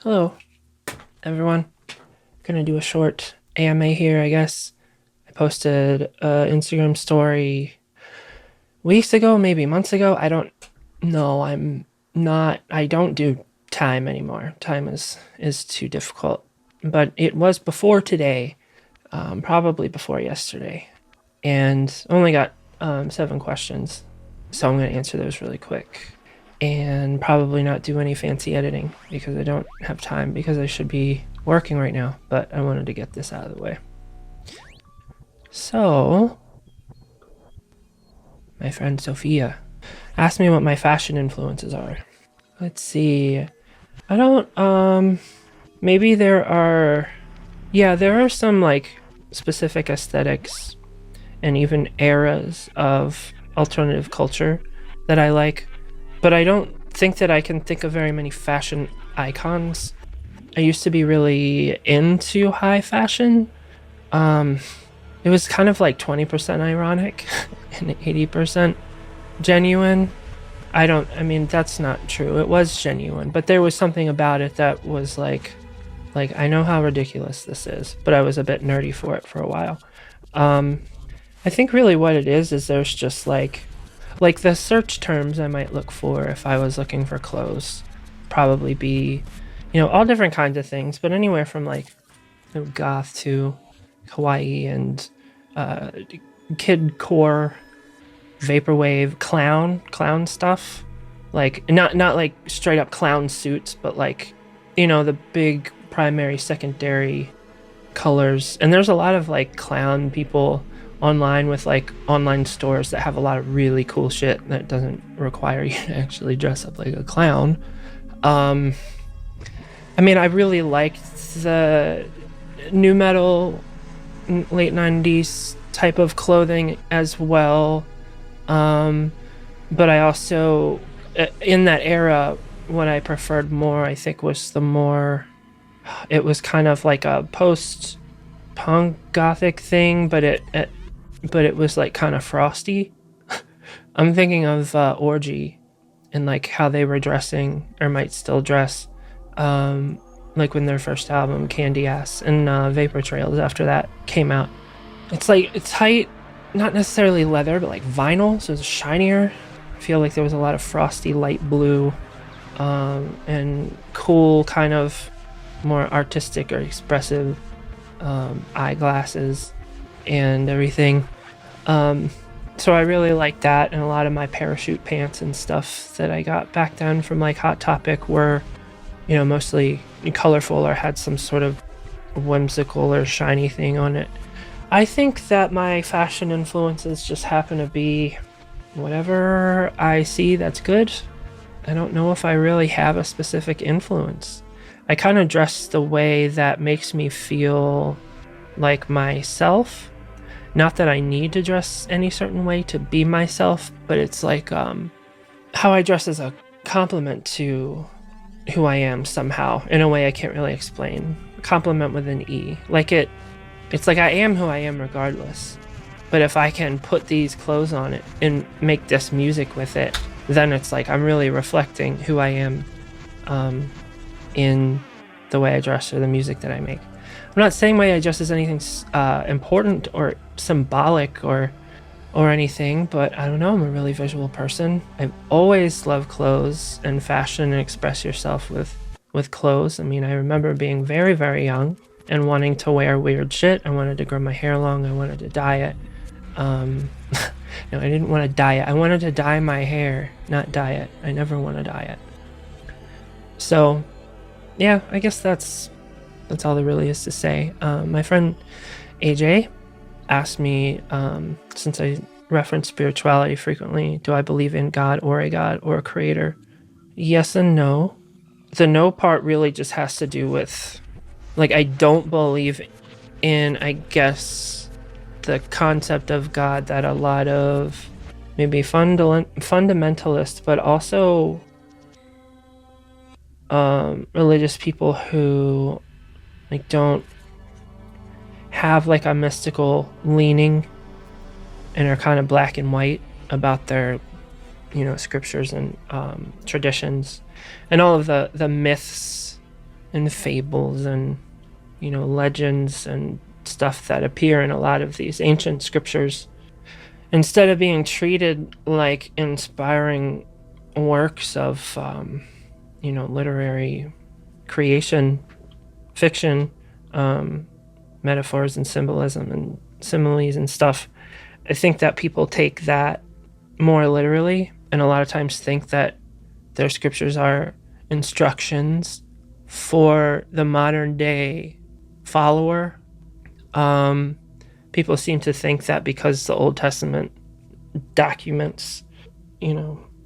Hello, everyone. Gonna do a short AMA here, I guess. I posted an Instagram story weeks ago, maybe months ago. I don't know. I don't do time anymore. Time is too difficult. But it was before today, probably before yesterday. And only got 7 questions. So I'm gonna answer those really quick. And probably not do any fancy editing because I don't have time because I should be working right now, but I wanted to get this out of the way. So, my friend Sophia asked me what my fashion influences are. Let's see. I don't, maybe there are some like specific aesthetics and even eras of alternative culture that I like, but I don't think that I can think of very many fashion icons. I used to be really into high fashion. Um, it was kind of like 20% ironic and 80% genuine. I mean, that's not true. It was genuine, but there was something about it that was like, I know how ridiculous this is, but I was a bit nerdy for it for a while. Um, I think really what it is there's just like the search terms I might look for if I was looking for clothes probably be, all different kinds of things, but anywhere from like goth to kawaii and uh, kid core, vaporwave, clown stuff. Like not like straight up clown suits, but like the big primary, secondary colors. And there's a lot of like clown people online with like online stores that have a lot of really cool shit that doesn't require you to actually dress up like a clown. Um, I mean, I really liked the new metal late 90s type of clothing as well. Um, but I also, in that era, what I preferred more, I think, was it was kind of like a post punk gothic thing, but it was like kind of frosty. I'm thinking of Orgy and like how they were dressing or might still dress, like when their first album Candy Ass and Vapor Trails after that came out. It's like it's tight, not necessarily leather, but like vinyl, so it's shinier. I feel like there was a lot of frosty light blue, and cool kind of more artistic or expressive eyeglasses and everything. Um, so I really like that, and a lot of my parachute pants and stuff that I got back then from like Hot Topic were, mostly colorful or had some sort of whimsical or shiny thing on it. I think that my fashion influences just happen to be whatever I see that's good. I don't know if I really have a specific influence. I kind of dress the way that makes me feel like myself. Not that I need to dress any certain way to be myself, but it's like how I dress is a compliment to who I am somehow in a way I can't really explain. Compliment with an E. It's like I am who I am regardless. But if I can put these clothes on it and make this music with it, then it's like I'm really reflecting who I am, in the way I dress or the music that I make. I'm not saying way I dress is anything important or symbolic or anything, but I don't know. I'm a really visual person. I've always loved clothes and fashion and express yourself with clothes. I mean, I remember being very, very young and wanting to wear weird shit. I wanted to grow my hair long. I wanted to dye it. No, I didn't want to dye it. I wanted to dye my hair, not dye it. I never want to dye it. So, yeah, I guess that's all there really is to say. My friend AJ asked me, since I reference spirituality frequently, do I believe in God or a creator? Yes and no. The no part really just has to do with, like, I don't believe in, I guess, the concept of God that a lot of maybe fundamentalist, but also religious people who like don't have like a mystical leaning and are kind of black and white about their scriptures and traditions and all of the myths and fables and, legends and stuff that appear in a lot of these ancient scriptures, instead of being treated like inspiring works of, literary creation, fiction, metaphors and symbolism and similes and stuff, I think that people take that more literally, and a lot of times think that their scriptures are instructions for the modern day follower. People seem to think that because the Old Testament documents,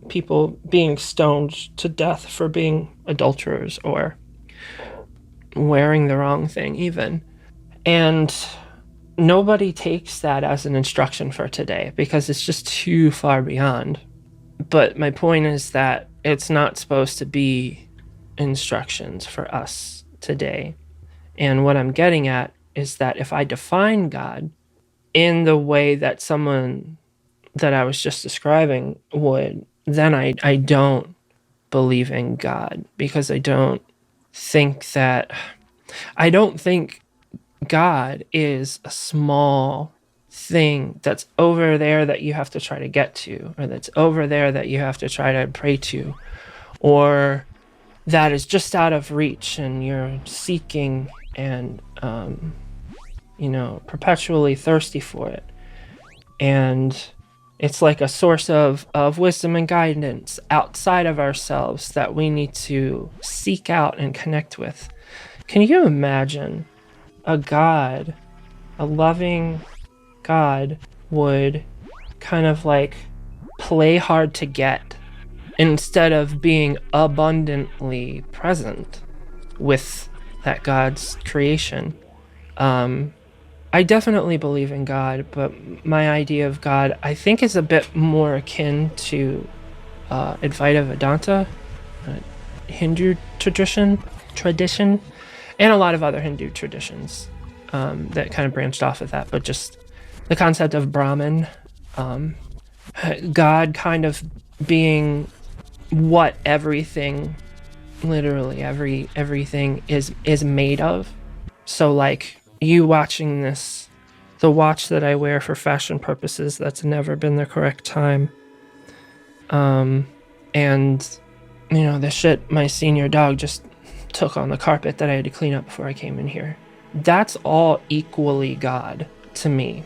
people being stoned to death for being adulterers or wearing the wrong thing even. And nobody takes that as an instruction for today because it's just too far beyond. But my point is that it's not supposed to be instructions for us today. And what I'm getting at is that if I define God in the way that someone that I was just describing would, then I don't believe in God, because I don't think God is a small thing that's over there that you have to try to get to, or that's over there that you have to try to pray to, or that is just out of reach and you're seeking and perpetually thirsty for it. And it's like a source of wisdom and guidance outside of ourselves that we need to seek out and connect with. Can you imagine a loving God would kind of like play hard to get instead of being abundantly present with that God's creation? I definitely believe in God, but my idea of God, I think, is a bit more akin to Advaita Vedanta, Hindu tradition, and a lot of other Hindu traditions that kind of branched off of that. But just the concept of Brahman, God kind of being what everything, literally everything is made of. So like you watching this, the watch that I wear for fashion purposes, that's never been the correct time. And the shit my senior dog just took on the carpet that I had to clean up before I came in here. That's all equally God to me.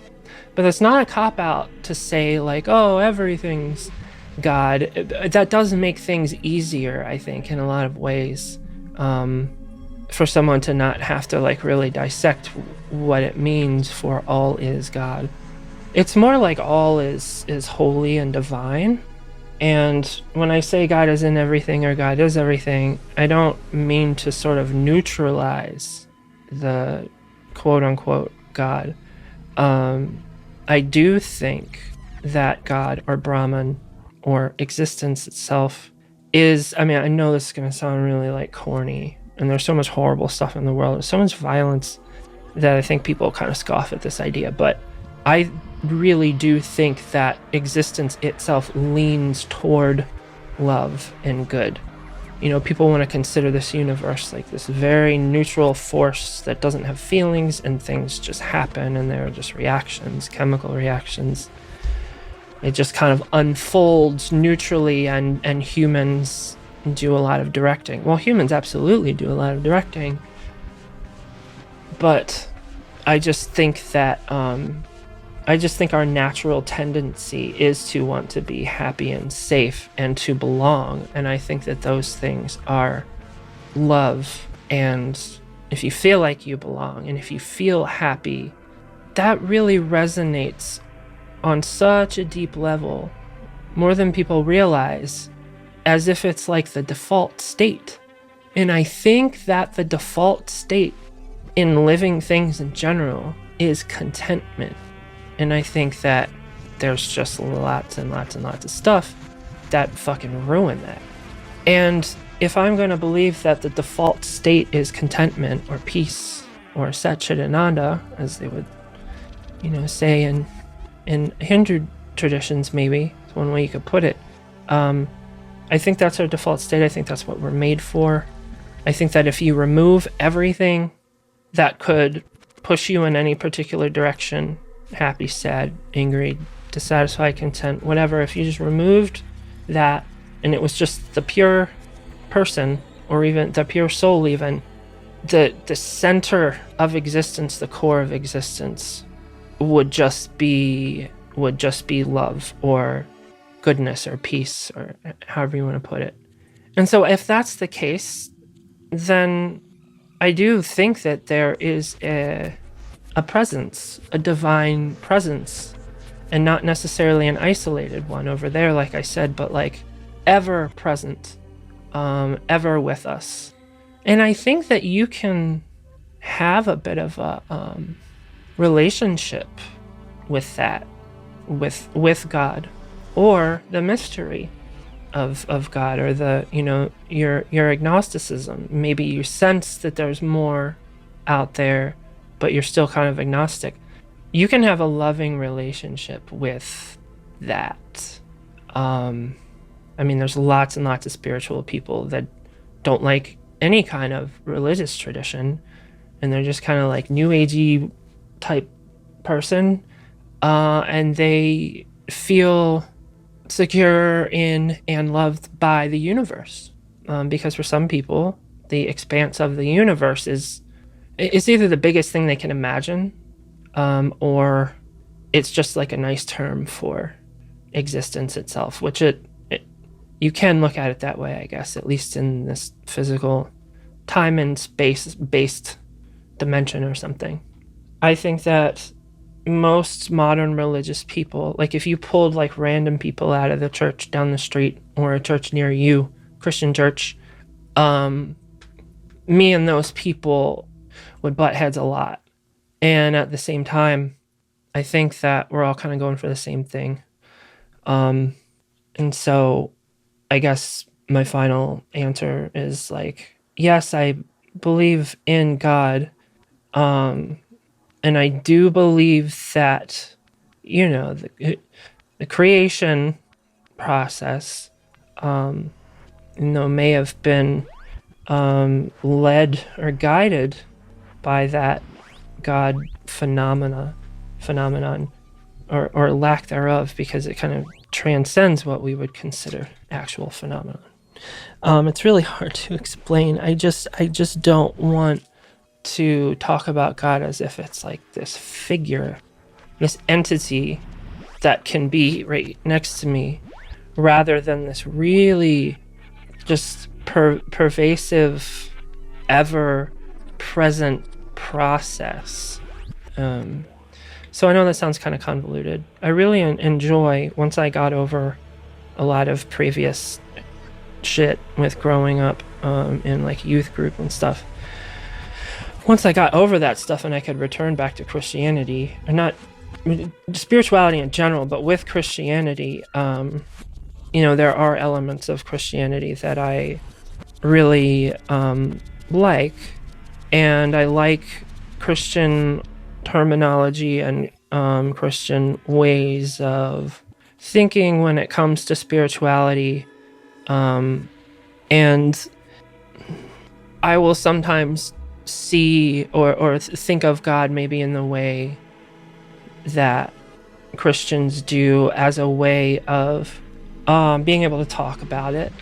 But it's not a cop-out to say like, oh, everything's God. That does make things easier, I think, in a lot of ways, for someone to not have to like really dissect what it means for all is God. It's more like all is holy and divine. And when I say God is in everything or God is everything, I don't mean to sort of neutralize the quote-unquote God. I do think that God or Brahman or existence itself is, I know this is going to sound really like corny, and there's so much horrible stuff in the world, there's so much violence that I think people kind of scoff at this idea, but I really do think that existence itself leans toward love and good. People want to consider this universe like this very neutral force that doesn't have feelings, and things just happen and they're just reactions, chemical reactions. It just kind of unfolds neutrally, and humans do a lot of directing. Well, humans absolutely do a lot of directing, but I just think that our natural tendency is to want to be happy and safe and to belong. And I think that those things are love. And if you feel like you belong and if you feel happy, that really resonates on such a deep level, more than people realize, as if it's like the default state. And I think that the default state in living things in general is contentment. And I think that there's just lots and lots and lots of stuff that fucking ruin that. And if I'm going to believe that the default state is contentment or peace or Satchitananda, as they would, say in Hindu traditions, maybe it's one way you could put it. I think that's our default state. I think that's what we're made for. I think that if you remove everything that could push you in any particular direction, happy, sad, angry, dissatisfied, content, whatever, if you just removed that and it was just the pure person, or even the pure soul, even the center of existence, the core of existence would just be love or goodness or peace, or however you want to put it. And so if that's the case, then I do think that there is a presence, a divine presence, and not necessarily an isolated one over there, like I said, but like ever present, ever with us. And I think that you can have a bit of a relationship with that, with God, or the mystery of God, or the, your agnosticism. Maybe you sense that there's more out there, but you're still kind of agnostic. You can have a loving relationship with that. There's lots and lots of spiritual people that don't like any kind of religious tradition, and they're just kind of like new agey type person, and they feel secure in and loved by the universe, because for some people the expanse of the universe is either the biggest thing they can imagine, or it's just like a nice term for existence itself, which you can look at it that way, I guess, at least in this physical time and space based dimension or something. I think that most modern religious people, like if you pulled like random people out of the church down the street or a church near you, Christian church, me and those people would butt heads a lot. And at the same time, I think that we're all kind of going for the same thing. And so I guess my final answer is like, yes, I believe in God. And I do believe that, the creation process, may have been led or guided by that God phenomenon, or lack thereof, because it kind of transcends what we would consider actual phenomenon. It's really hard to explain. I just don't want to talk about God as if it's like this figure, this entity that can be right next to me, rather than this really just pervasive, ever-present process. So I know that sounds kind of convoluted. I really enjoy, once I got over a lot of previous shit with growing up in like youth group and stuff, once I got over that stuff and I could return back to Christianity, or not spirituality in general, but with Christianity, there are elements of Christianity that I really like, and I like Christian terminology and Christian ways of thinking when it comes to spirituality, and I will sometimes see or think of God maybe in the way that Christians do, as a way of being able to talk about it.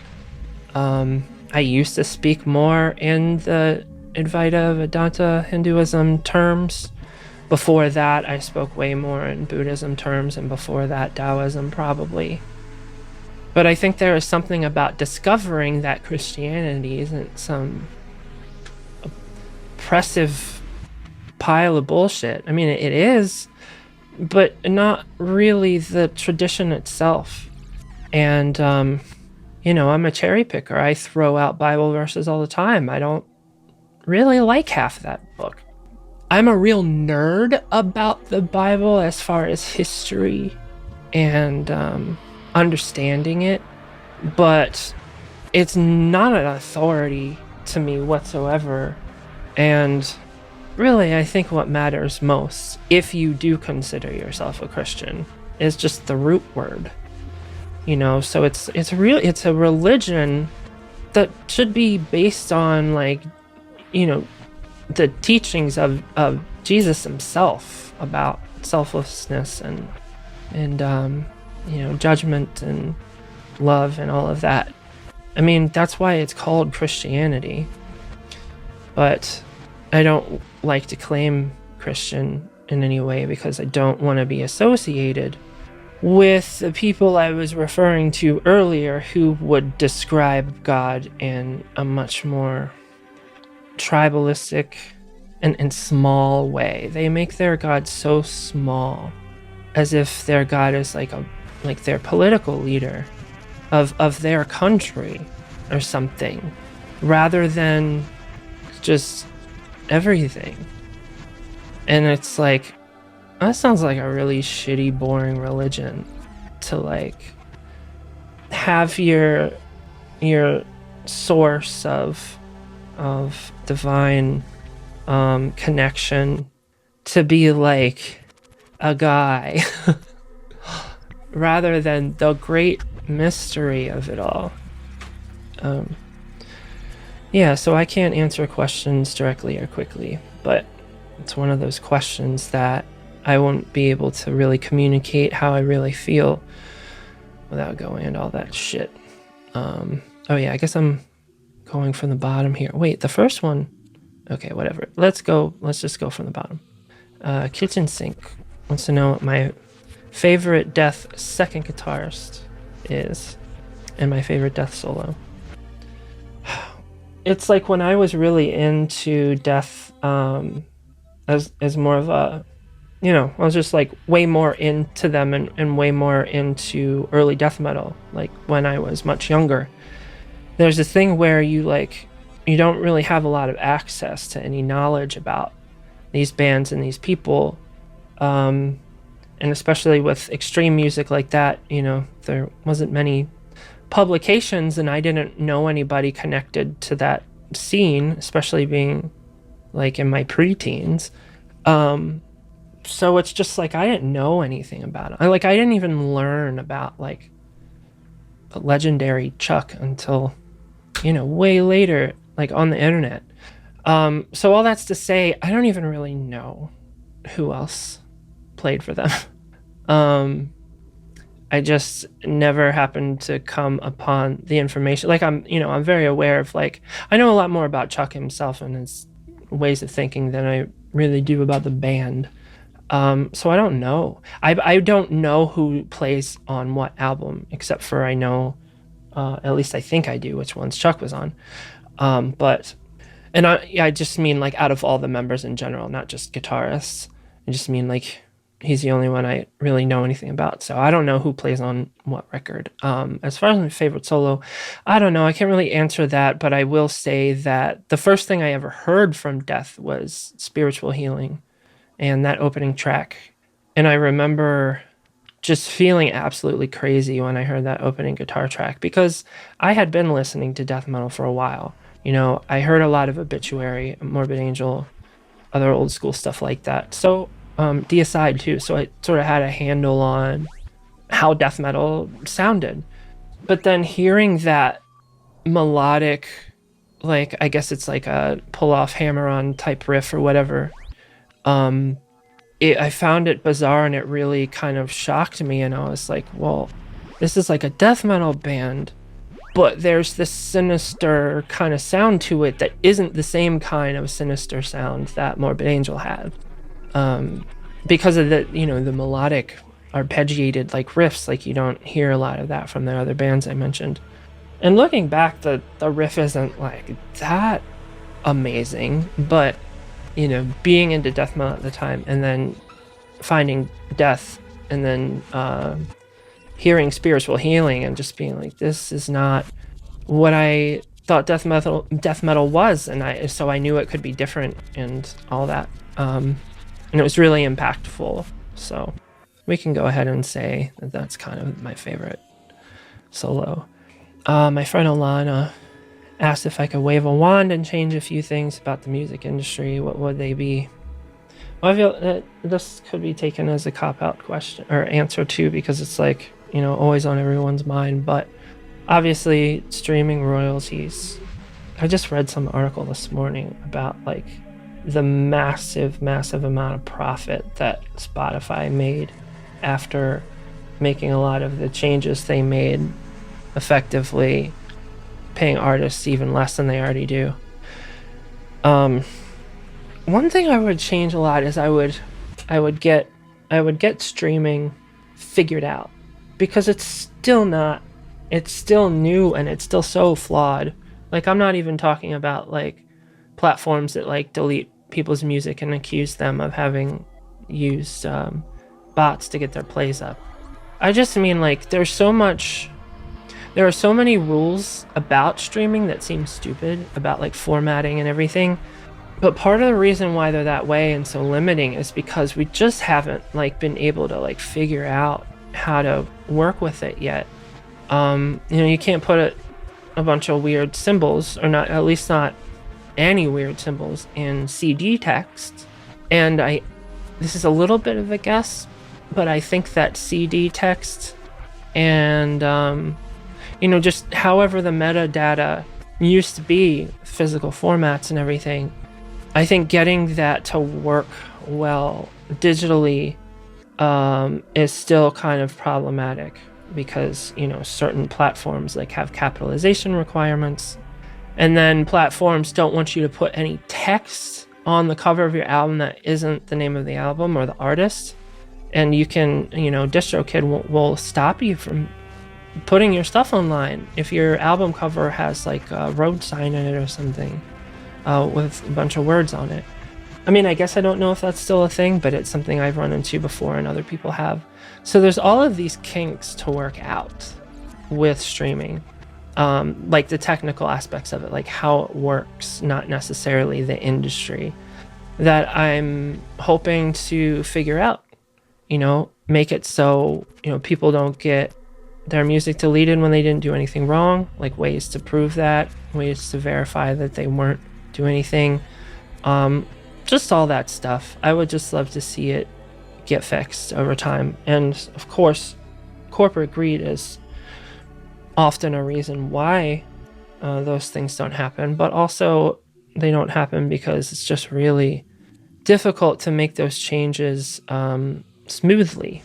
I used to speak more in the Advaita Vedanta Hinduism terms. Before that, I spoke way more in Buddhism terms, and before that, Taoism probably. But I think there is something about discovering that Christianity isn't some oppressive pile of bullshit. I mean, it is, but not really the tradition itself. And, I'm a cherry picker. I throw out Bible verses all the time. I don't really like half that book. I'm a real nerd about the Bible as far as history and understanding it, but it's not an authority to me whatsoever. And really, I think what matters most, if you do consider yourself a Christian, is just the root word. So it's a religion that should be based on, like, you know, the teachings of Jesus himself about selflessness and judgment and love and all of that. I mean, that's why it's called Christianity. But I don't like to claim Christian in any way because I don't want to be associated with the people I was referring to earlier who would describe God in a much more tribalistic and small way. They make their God so small, as if their God is like their political leader of their country or something, rather than just everything. And it's like, that sounds like a really shitty, boring religion to like have your source of divine connection to be like a guy rather than the great mystery of it all. Yeah, so I can't answer questions directly or quickly, but it's one of those questions that I won't be able to really communicate how I really feel without going into all that shit. Oh yeah, I guess I'm going from the bottom here. Wait, the first one? Okay, whatever. Let's just go from the bottom. Kitchen Sink wants to know what my favorite Death second guitarist is, and my favorite Death solo. It's like when I was really into Death, as more of a, I was just like way more into them and way more into early death metal, like when I was much younger. There's this thing where you don't really have a lot of access to any knowledge about these bands and these people. And especially with extreme music like that, there wasn't many publications, and I didn't know anybody connected to that scene, especially being like in my preteens. So it's just like I didn't know anything about it. I didn't even learn about like the legendary Chuck until way later, like on the internet. So all that's to say, I don't even really know who else played for them. I just never happened to come upon the information. Like I'm very aware of, like, I know a lot more about Chuck himself and his ways of thinking than I really do about the band. So I don't know. I don't know who plays on what album, except for I know, at least I think I do, which ones Chuck was on. I just mean like out of all the members in general, not just guitarists. I just mean like he's the only one I really know anything about. So I don't know who plays on what record. As far as my favorite solo, I don't know. I can't really answer that, but I will say that the first thing I ever heard from Death was Spiritual Healing and that opening track. And I remember just feeling absolutely crazy when I heard that opening guitar track, because I had been listening to death metal for a while. I heard a lot of Obituary, Morbid Angel, other old school stuff like that. So Deicide too, so I sort of had a handle on how death metal sounded. But then hearing that melodic, like, I guess it's like a pull-off hammer-on type riff or whatever, I found it bizarre, and it really kind of shocked me, and I was like, well, this is like a death metal band, but there's this sinister kind of sound to it that isn't the same kind of sinister sound that Morbid Angel had. Because of the melodic arpeggiated like riffs, like you don't hear a lot of that from the other bands I mentioned. And looking back, the riff isn't like that amazing, but being into death metal at the time and then finding Death and then hearing Spiritual Healing and just being like, this is not what I thought death metal was, and so I knew it could be different and all that. And it was really impactful. So we can go ahead and say that that's kind of my favorite solo. My friend Alana asked if I could wave a wand and change a few things about the music industry. What would they be? Well, I feel that this could be taken as a cop-out question or answer too, because it's like, always on everyone's mind. But obviously streaming royalties. I just read some article this morning about like the massive amount of profit that Spotify made after making a lot of the changes they made, effectively paying artists even less than they already do. One thing I would change a lot is I would get streaming figured out, because it's still new and it's still so flawed. Like, I'm not even talking about like platforms that like delete people's music and accuse them of having used bots to get their plays up. I just mean like there are so many rules about streaming that seem stupid, about like formatting and everything. But part of the reason why they're that way and so limiting is because we just haven't like been able to like figure out how to work with it yet. You can't put a bunch of weird symbols, or not, at least not any weird symbols, in CD text. And this is a little bit of a guess, but I think that CD text and just however the metadata used to be, physical formats and everything, I think getting that to work well digitally is still kind of problematic, because certain platforms like have capitalization requirements, and then platforms don't want you to put any text on the cover of your album that isn't the name of the album or the artist. And you can, DistroKid will stop you from putting your stuff online if your album cover has like a road sign in it or something with a bunch of words on it. I mean, I guess I don't know if that's still a thing, but it's something I've run into before and other people have. So there's all of these kinks to work out with streaming, like the technical aspects of it, like how it works, not necessarily the industry, that I'm hoping to figure out, make it so, people don't get their music deleted when they didn't do anything wrong, like ways to prove that, ways to verify that they weren't doing anything. Just all that stuff. I would just love to see it get fixed over time. And of course, corporate greed is often a reason why those things don't happen, but also they don't happen because it's just really difficult to make those changes smoothly,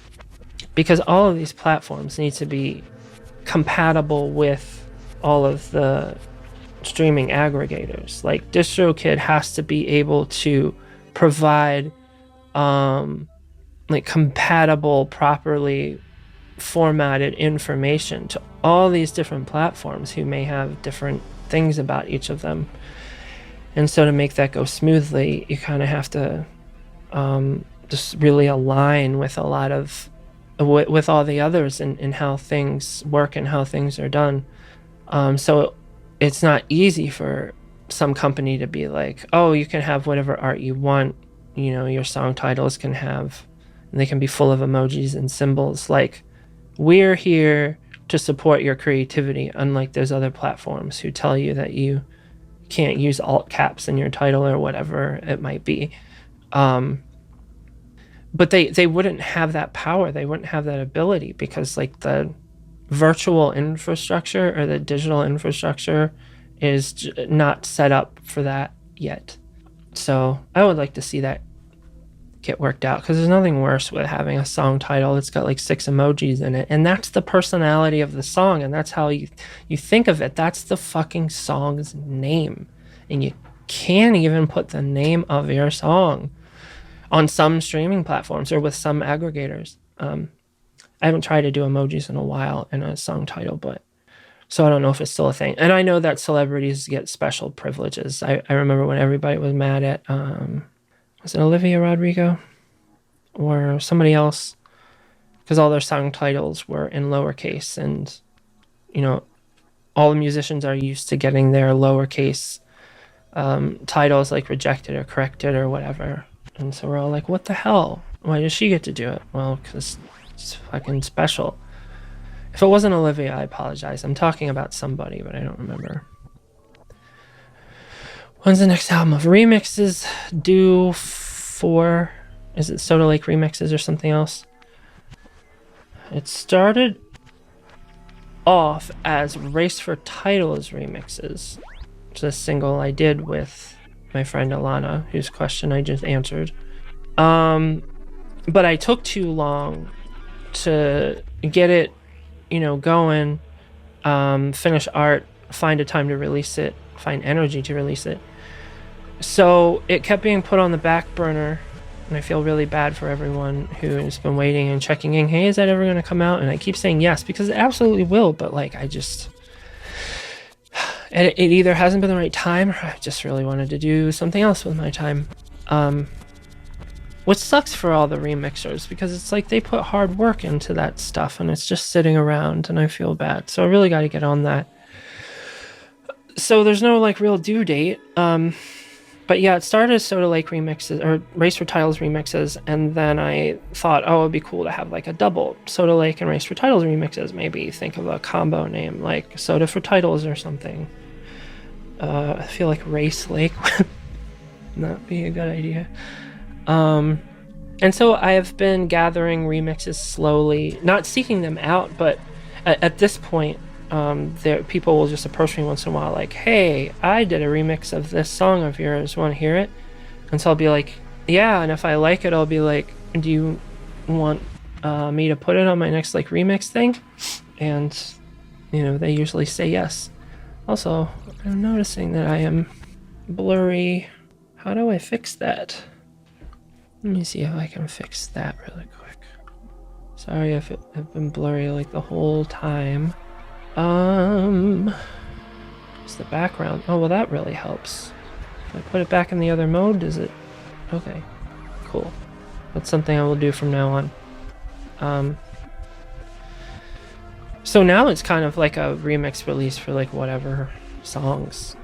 because all of these platforms need to be compatible with all of the streaming aggregators. Like DistroKid has to be able to provide like compatible, properly formatted information to all these different platforms who may have different things about each of them. And so to make that go smoothly, you kind of have to just really align with a lot of with all the others in how things work and how things are done. So it's not easy for some company to be like, oh, you can have whatever art you want, your song titles can have, and they can be full of emojis and symbols. Like, we're here to support your creativity, unlike those other platforms who tell you that you can't use alt caps in your title or whatever it might be. But they wouldn't have that power. They wouldn't have that ability, because like the virtual infrastructure or the digital infrastructure is not set up for that yet. So I would like to see that get worked out, because there's nothing worse with having a song title that's got like 6 emojis in it, and that's the personality of the song, and that's how you think of it. That's the fucking song's name, and you can't even put the name of your song on some streaming platforms or with some aggregators. I haven't tried to do emojis in a while in a song title, but so I don't know if it's still a thing. And I know that celebrities get special privileges. I remember when everybody was mad at was it Olivia Rodrigo or somebody else, because all their song titles were in lowercase, and all the musicians are used to getting their lowercase titles like rejected or corrected or whatever. And so we're all like, what the hell? Why does she get to do it? Well, because it's fucking special. If it wasn't Olivia, I apologize. I'm talking about somebody, but I don't remember. When's the next album of remixes due for? Is it Soda Lake remixes or something else? It started off as Race for Titles remixes. It's a single I did with my friend Alana, whose question I just answered. But I took too long to get it, going, finish art, find a time to release it, find energy to release it. So it kept being put on the back burner, and I feel really bad for everyone who has been waiting and checking in. Hey, is that ever going to come out? And I keep saying yes, because it absolutely will, but like, it either hasn't been the right time, or I just really wanted to do something else with my time. Which sucks for all the remixers, because it's like they put hard work into that stuff and it's just sitting around, and I feel bad. So I really got to get on that. So there's no like real due date. But yeah, it started as Soda Lake remixes, or Race for Titles remixes, and then I thought, oh, it'd be cool to have like a double Soda Lake and Race for Titles remixes. Maybe think of a combo name like Soda for Titles or something. I feel like Race Lake would not be a good idea. And so I have been gathering remixes slowly, not seeking them out, but at this point, people will just approach me once in a while like, hey, I did a remix of this song of yours, want to hear it? And so I'll be like, yeah, and if I like it, I'll be like, do you want me to put it on my next like remix thing? And they usually say yes. Also, I'm noticing that I am blurry. How do I fix that? Let me see if I can fix that really quick. Sorry if I've been blurry like the whole time. It's the background. Oh, well, that really helps. If I put it back in the other mode, does it? Okay, cool. That's something I will do from now on. So now it's kind of like a remix release for like whatever songs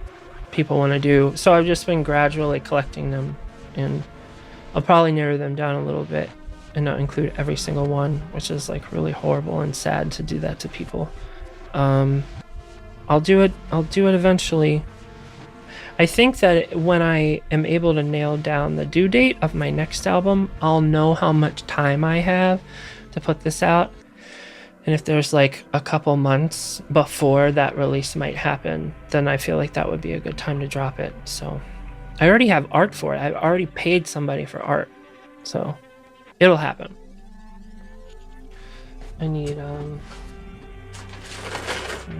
people want to do. So I've just been gradually collecting them, and I'll probably narrow them down a little bit and not include every single one, which is like really horrible and sad to do that to people. I'll do it eventually. I think that when I am able to nail down the due date of my next album, I'll know how much time I have to put this out. And if there's like a couple months before that release might happen, then I feel like that would be a good time to drop it. So I already have art for it. I've already paid somebody for art. So it'll happen. I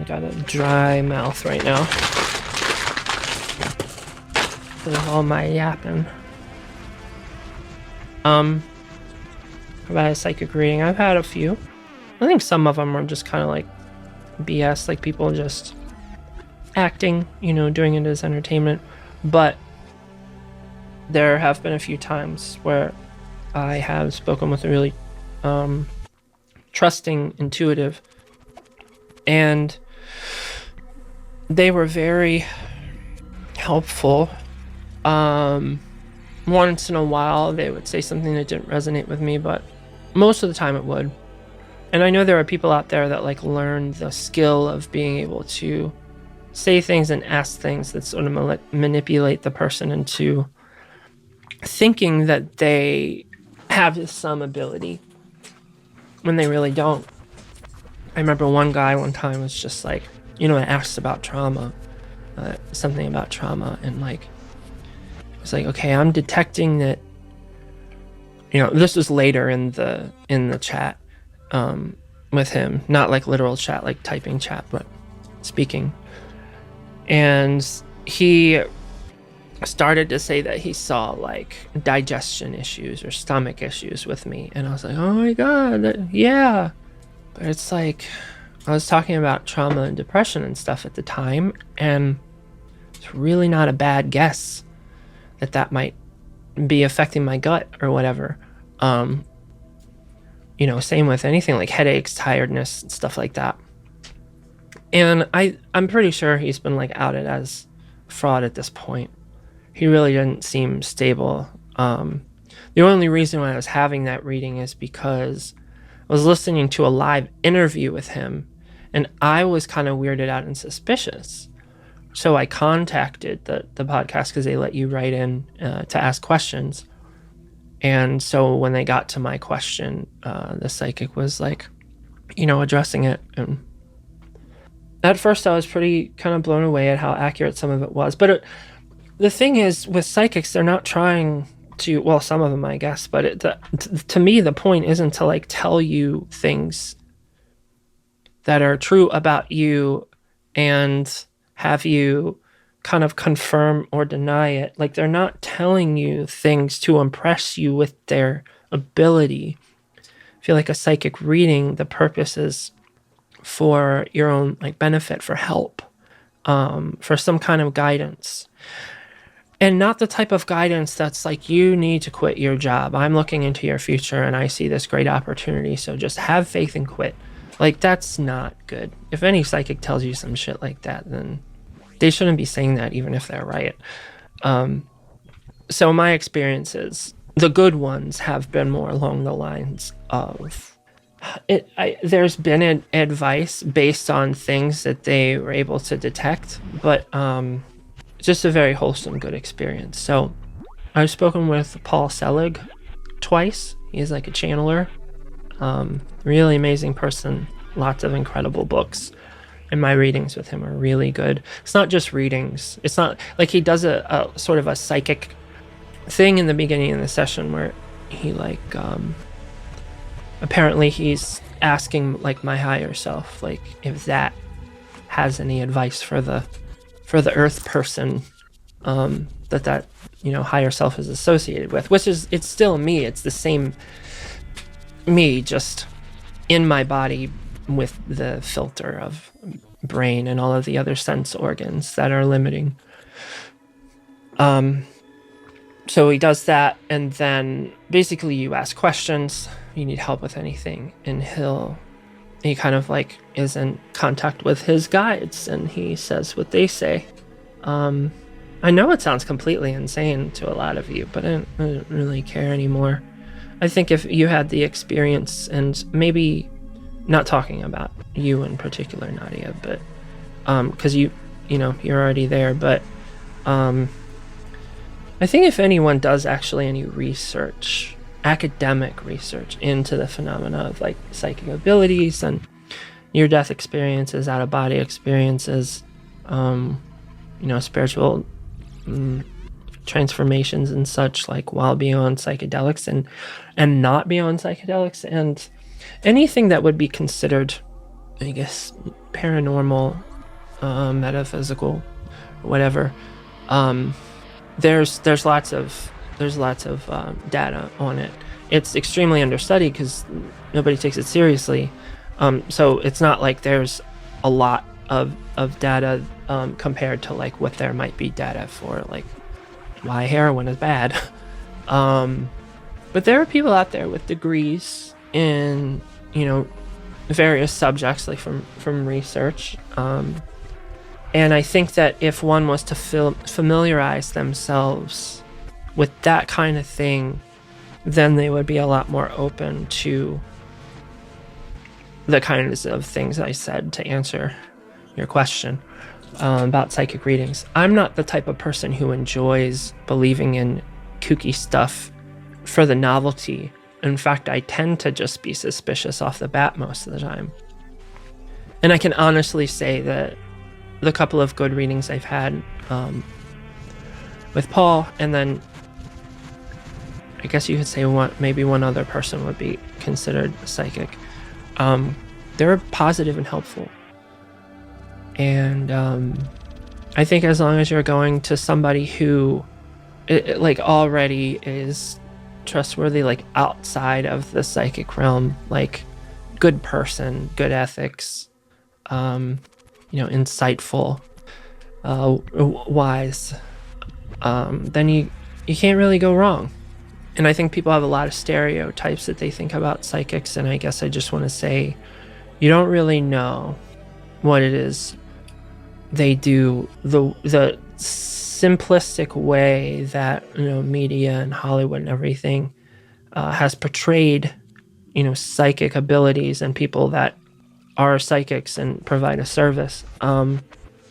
got a dry mouth right now. With all my yapping. About a psychic reading, I've had a few. I think some of them are just kind of like BS, like people just acting, doing it as entertainment. But there have been a few times where I have spoken with a really trusting, intuitive, and they were very helpful. Once in a while they would say something that didn't resonate with me, but most of the time it would. And I know there are people out there that like learn the skill of being able to say things and ask things that sort of manipulate the person into thinking that they have some ability when they really don't. I remember one guy one time was just like, I asked about trauma, something about trauma, and like, it's like, okay, I'm detecting that, this was later in the chat, with him, not like literal chat, like typing chat, but speaking. And he started to say that he saw like digestion issues or stomach issues with me. And I was like, oh my God, yeah. But it's like, I was talking about trauma and depression and stuff at the time, and it's really not a bad guess that might be affecting my gut or whatever. Same with anything like headaches, tiredness, and stuff like that. And I'm pretty sure he's been like outed as fraud at this point. He really didn't seem stable. The only reason why I was having that reading is because I was listening to a live interview with him, and I was kind of weirded out and suspicious. So I contacted the podcast, because they let you write in to ask questions. And so when they got to my question, the psychic was like, addressing it. And At first I was pretty kind of blown away at how accurate some of it was. But the thing is, with psychics, they're not trying to, well, some of them, I guess, but to me, the point isn't to like tell you things that are true about you and have you kind of confirm or deny it. Like, they're not telling you things to impress you with their ability. I feel like a psychic reading, the purpose is for your own like benefit, for help, for some kind of guidance. And not the type of guidance that's like, you need to quit your job. I'm looking into your future and I see this great opportunity, so just have faith and quit. Like, that's not good. If any psychic tells you some shit like that, then they shouldn't be saying that, even if they're right. So my experiences, the good ones, have been more along the lines of there's been advice based on things that they were able to detect, but just a very wholesome, good experience. So I've spoken with Paul Selig twice. He's like a channeler. Really amazing person. Lots of incredible books. And my readings with him are really good. It's not just readings. It's not like he does a sort of a psychic thing in the beginning of the session where he like apparently he's asking like my higher self, like, if that has any advice for the earth person that higher self is associated with, which is, it's still me. It's the same me, just in my body with the filter of brain and all of the other sense organs that are limiting. So he does that, and then basically you ask questions, you need help with anything, and he kind of like is in contact with his guides, and he says what they say. I know it sounds completely insane to a lot of you, but I don't really care anymore. I think if you had the experience, and maybe not talking about you in particular, Nadia, but because you're already there, but I think if anyone does actually any research, academic research into the phenomena of like psychic abilities and near-death experiences, out-of-body experiences, spiritual transformations and such, like while being on psychedelics and not be on psychedelics, and anything that would be considered, I guess, paranormal, metaphysical, whatever. There's lots of data on it. It's extremely understudied because nobody takes it seriously. So it's not like there's a lot of data compared to like what there might be data for like why heroin is bad. But there are people out there with degrees in various subjects, like from research. And I think that if one was to familiarize themselves with that kind of thing, then they would be a lot more open to the kinds of things I said to answer your question about psychic readings. I'm not the type of person who enjoys believing in kooky stuff for the novelty. In fact, I tend to just be suspicious off the bat most of the time. And I can honestly say that the couple of good readings I've had with Paul, and then I guess you could say maybe one other person would be considered psychic, they're positive and helpful. And I think as long as you're going to somebody who like already is trustworthy, like outside of the psychic realm, like good person, good ethics, insightful, wise, then you can't really go wrong. And I think people have a lot of stereotypes that they think about psychics, and I guess I just want to say, you don't really know what it is they do. The simplistic way that media and Hollywood and everything has portrayed psychic abilities and people that are psychics and provide a service.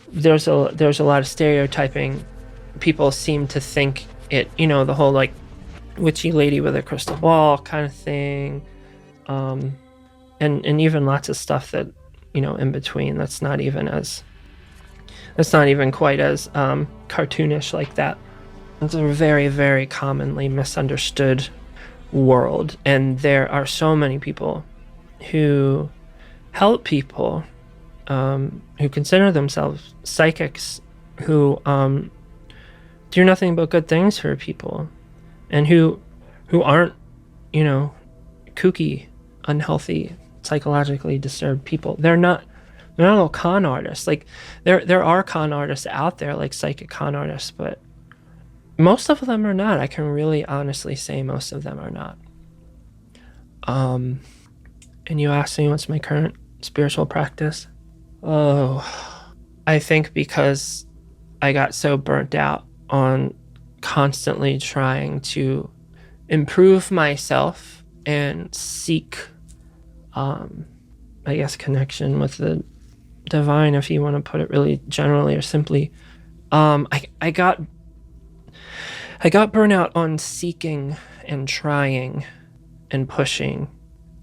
There's a lot of stereotyping. People seem to think it, the whole like witchy lady with a crystal ball kind of thing, and even lots of stuff that in between. That's not even quite as cartoonish like that. It's a very, very commonly misunderstood world, and there are so many people who help people, who consider themselves psychics, who do nothing but good things for people, and who aren't, kooky, unhealthy, psychologically disturbed people. They're not all con artists. Like there are con artists out there, like psychic con artists, but most of them are not. I can really honestly say most of them are not. And you asked me what's my current spiritual practice? Oh, I think because I got so burnt out on constantly trying to improve myself and seek, I guess, connection with the divine, if you want to put it really generally or simply. I got burnt out on seeking and trying and pushing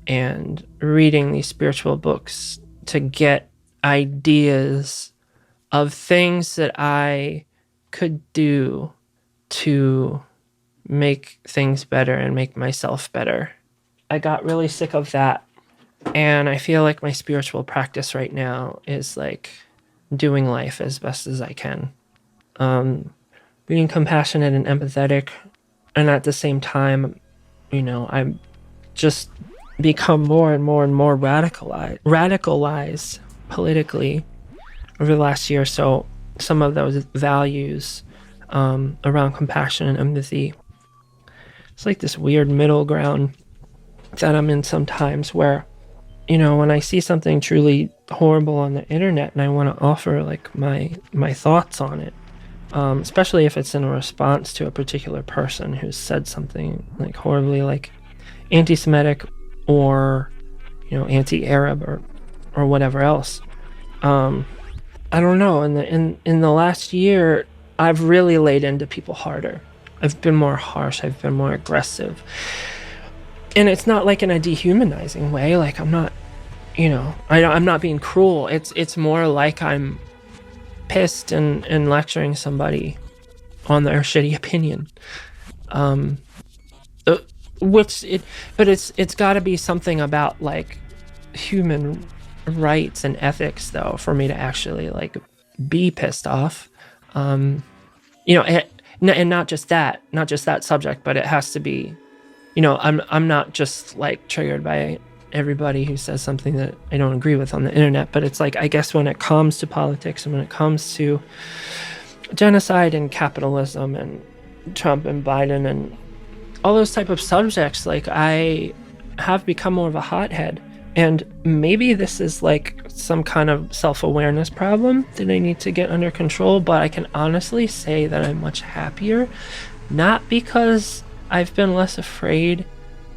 and reading these spiritual books to get ideas of things that I could do to make things better and make myself better. I got really sick of that. And I feel like my spiritual practice right now is like doing life as best as I can. Being compassionate and empathetic. And at the same time, I'm just become more and more and more radicalized politically over the last year or so. Some of those values around compassion and empathy. It's like this weird middle ground that I'm in sometimes where, when I see something truly horrible on the internet and I want to offer like my thoughts on it, especially if it's in a response to a particular person who's said something like horribly like anti-Semitic or, anti-Arab or whatever else. I don't know. In the last year, I've really laid into people harder. I've been more harsh. I've been more aggressive. And it's not like in a dehumanizing way. Like I'm not, I'm not being cruel. It's more like I'm pissed and lecturing somebody on their shitty opinion. But it's got to be something about like human rights and ethics though for me to actually like be pissed off. And not just that subject, but it has to be, I'm not just like triggered by everybody who says something that I don't agree with on the internet, but it's like, I guess when it comes to politics and when it comes to genocide and capitalism and Trump and Biden and all those type of subjects, like I have become more of a hothead. And maybe this is like some kind of self-awareness problem that I need to get under control, but I can honestly say that I'm much happier, not because I've been less afraid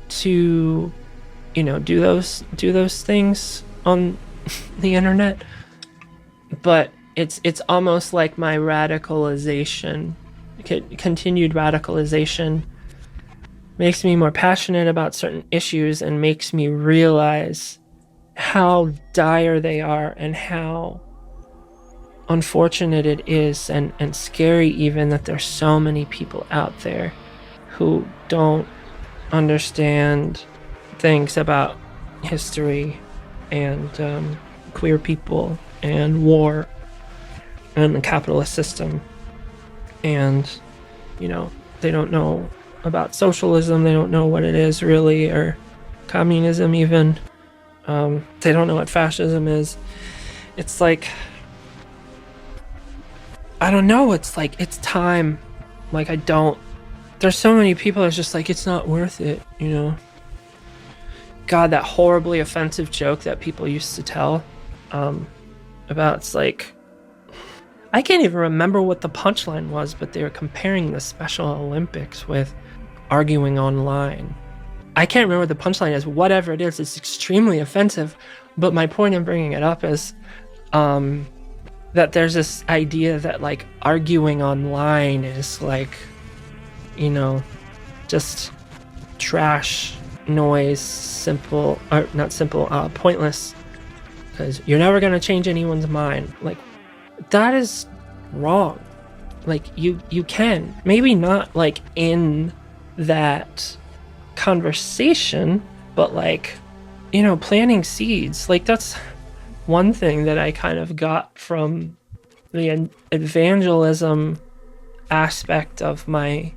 to, do those things on the internet, but it's almost like my radicalization, continued radicalization makes me more passionate about certain issues and makes me realize how dire they are and how unfortunate it is and scary even that there's so many people out there who don't understand things about history and queer people and war and the capitalist system. And, they don't know about socialism. They don't know what it is really, or communism even. They don't know what fascism is. It's like, I don't know. It's like, it's time. Like, there's so many people that's just like, it's not worth it, God, that horribly offensive joke that people used to tell about, it's like, I can't even remember what the punchline was, but they were comparing the Special Olympics with arguing online. I can't remember what the punchline is. Whatever it is, it's extremely offensive. But my point in bringing it up is that there's this idea that like arguing online is like, just trash, noise, pointless. because you're never going to change anyone's mind. Like, that is wrong. Like, you can, maybe not like in that conversation, but like, you know, planting seeds. Like, that's one thing that I kind of got from the evangelism aspect of my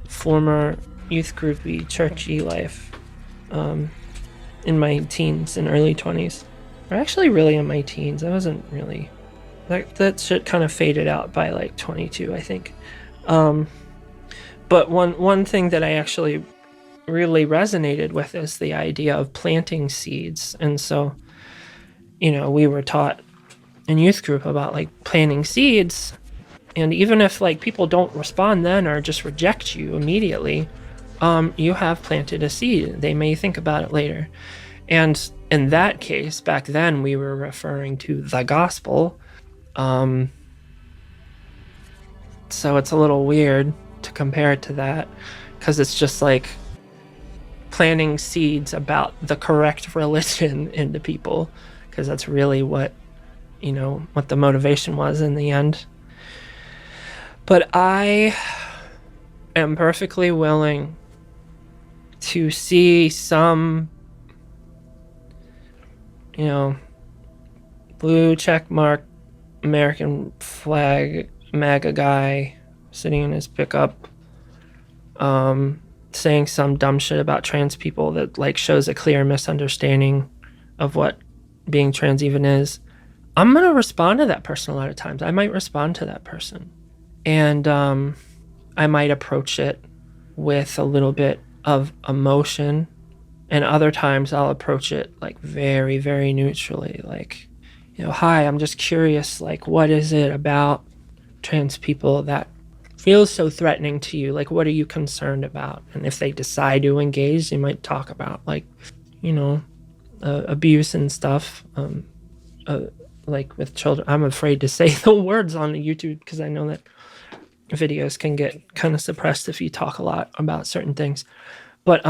former youth groupy churchy life, in my teens and early 20s, or actually really in my teens. I wasn't really, that shit kind of faded out by like 22, I think. But one thing that I actually really resonated with is the idea of planting seeds. And so, you know, we were taught in youth group about like planting seeds, and even if like people don't respond then or just reject you immediately, you have planted a seed. They may think about it later. And in that case, back then we were referring to the gospel. So it's a little weird to compare it to that, because it's just like planting seeds about the correct religion into people, because that's really what, you know, what the motivation was in the end. But I am perfectly willing to see some, you know, blue check mark American flag MAGA guy sitting in his pickup, saying some dumb shit about trans people that like shows a clear misunderstanding of what being trans even is. I'm gonna respond to that person a lot of times. I might respond to that person, and I might approach it with a little bit of emotion, and other times I'll approach it like very, very neutrally, like, you know, hi, I'm just curious, like, what is it about trans people that feels so threatening to you? Like, what are you concerned about? And if they decide to engage, they might talk about, like, you know, abuse and stuff, like with children. I'm afraid to say the words on YouTube because I know that videos can get kind of suppressed if you talk a lot about certain things. But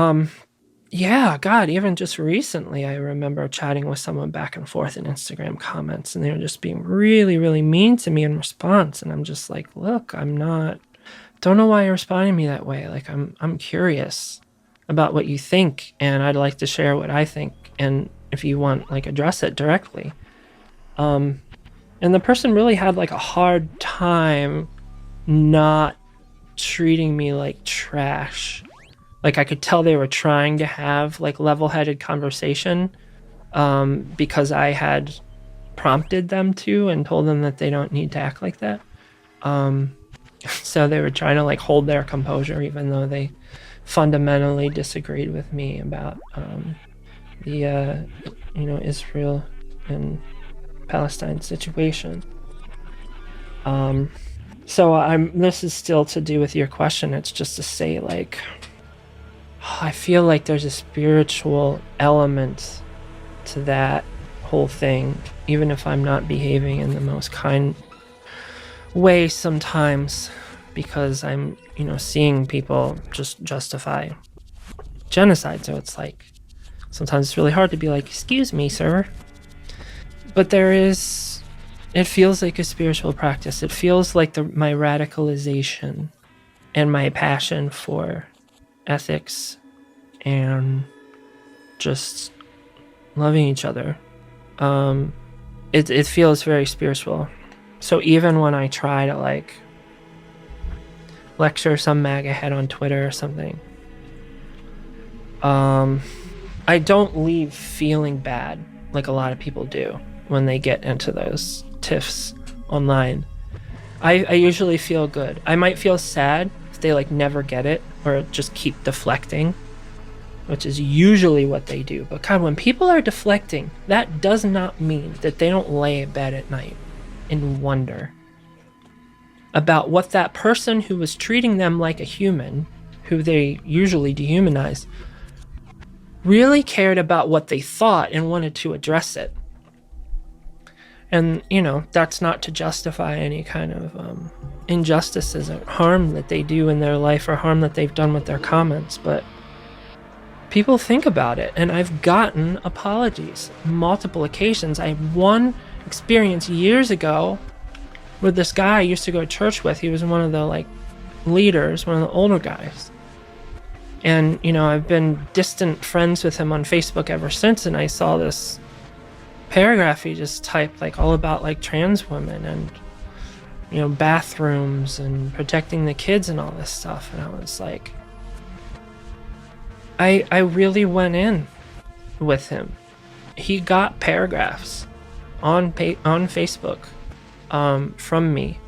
yeah, God, even just recently, I remember chatting with someone back and forth in Instagram comments, and they were just being really, really mean to me in response. And I'm just like, look, don't know why you're responding to me that way. Like, I'm curious about what you think, and I'd like to share what I think. And if you want, like, address it directly. And the person really had like a hard time not treating me like trash. Like, I could tell they were trying to have like level-headed conversation, because I had prompted them to and told them that they don't need to act like that. So they were trying to like hold their composure, even though they fundamentally disagreed with me about the you know, Israel and Palestine situation. So this is still to do with your question. It's just to say, like, I feel like there's a spiritual element to that whole thing, even if I'm not behaving in the most kind way sometimes, because I'm, you know, seeing people just justify genocide. So it's like, sometimes it's really hard to be like, excuse me, sir. But it feels like a spiritual practice. It feels like my radicalization and my passion for ethics and just loving each other. It feels very spiritual. So even when I try to like lecture some MAGA head on Twitter or something, I don't leave feeling bad like a lot of people do when they get into those tiffs online. I usually feel good. I might feel sad if they like never get it or just keep deflecting, which is usually what they do. But God, when people are deflecting, that does not mean that they don't lay in bed at night and wonder about what that person who was treating them like a human, who they usually dehumanize, really cared about what they thought and wanted to address it. And, you know, that's not to justify any kind of injustices or harm that they do in their life or harm that they've done with their comments. But people think about it, and I've gotten apologies multiple occasions. I had one experience years ago where this guy I used to go to church with, he was one of the like leaders, one of the older guys. And, you know, I've been distant friends with him on Facebook ever since, and I saw this paragraph he just typed, like, all about, like, trans women and, you know, bathrooms and protecting the kids and all this stuff. And I was like, I really went in with him. He got paragraphs on Facebook from me.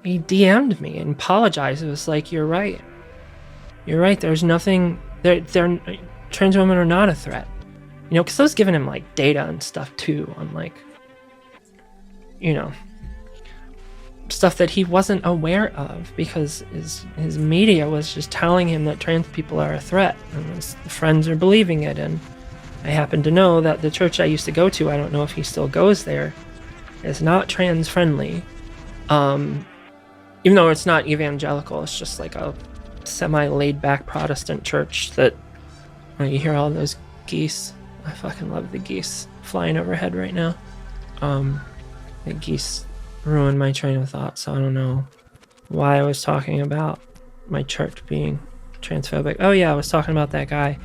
He DM'd me and apologized. It was like, you're right. You're right. There's nothing. Trans women are not a threat. You know, because I was giving him like data and stuff too on like, you know, stuff that he wasn't aware of because his media was just telling him that trans people are a threat, and his friends are believing it. And I happen to know that the church I used to go to, I don't know if he still goes there, is not trans friendly. Even though it's not evangelical, it's just like a semi-laid back Protestant church that, you hear all those geese. I fucking love the geese flying overhead right now. The geese ruined my train of thought, so I don't know why I was talking about my church being transphobic. Oh yeah, I was talking about that guy.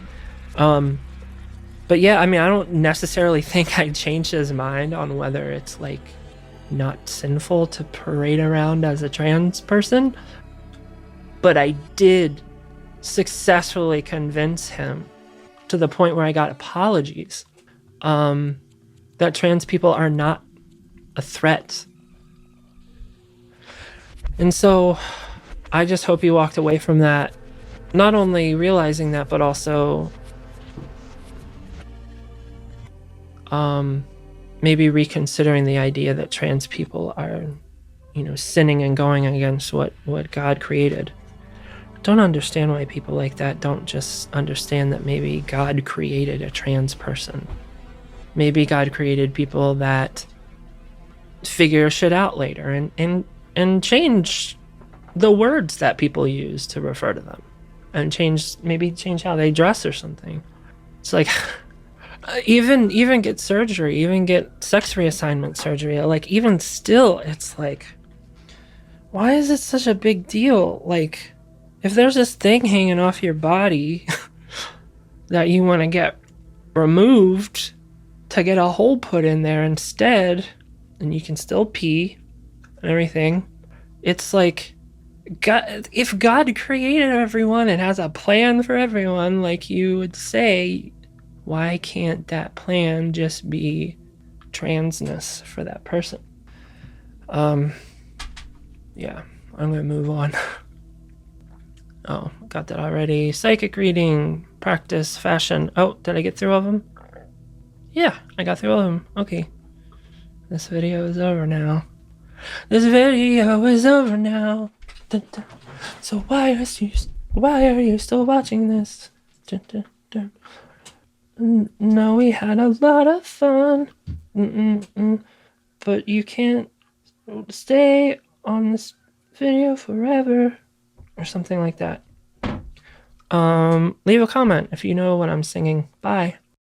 But yeah, I mean, I don't necessarily think I changed his mind on whether it's like not sinful to parade around as a trans person, but I did successfully convince him to the point where I got apologies that trans people are not a threat. And so I just hope he walked away from that not only realizing that, but also maybe reconsidering the idea that trans people are, you know, sinning and going against what God created. Don't understand why people like that don't just understand that maybe God created a trans person. Maybe God created people that figure shit out later and change the words that people use to refer to them, and change how they dress or something. It's like even get surgery, even get sex reassignment surgery. Like, even still, it's like, why is it such a big deal? Like, if there's this thing hanging off your body that you want to get removed to get a hole put in there instead, and you can still pee and everything, it's like, God, if God created everyone and has a plan for everyone, like you would say, why can't that plan just be transness for that person? Yeah, I'm gonna move on. Oh, got that already. Psychic reading, practice, fashion. Oh, did I get through all of them? Yeah, I got through all of them. Okay. This video is over now. This video is over now. Dun, dun. So why are you still watching this? Dun, dun, dun. No, we had a lot of fun. But you can't stay on this video forever. Or something like that. Leave a comment if you know what I'm singing. Bye.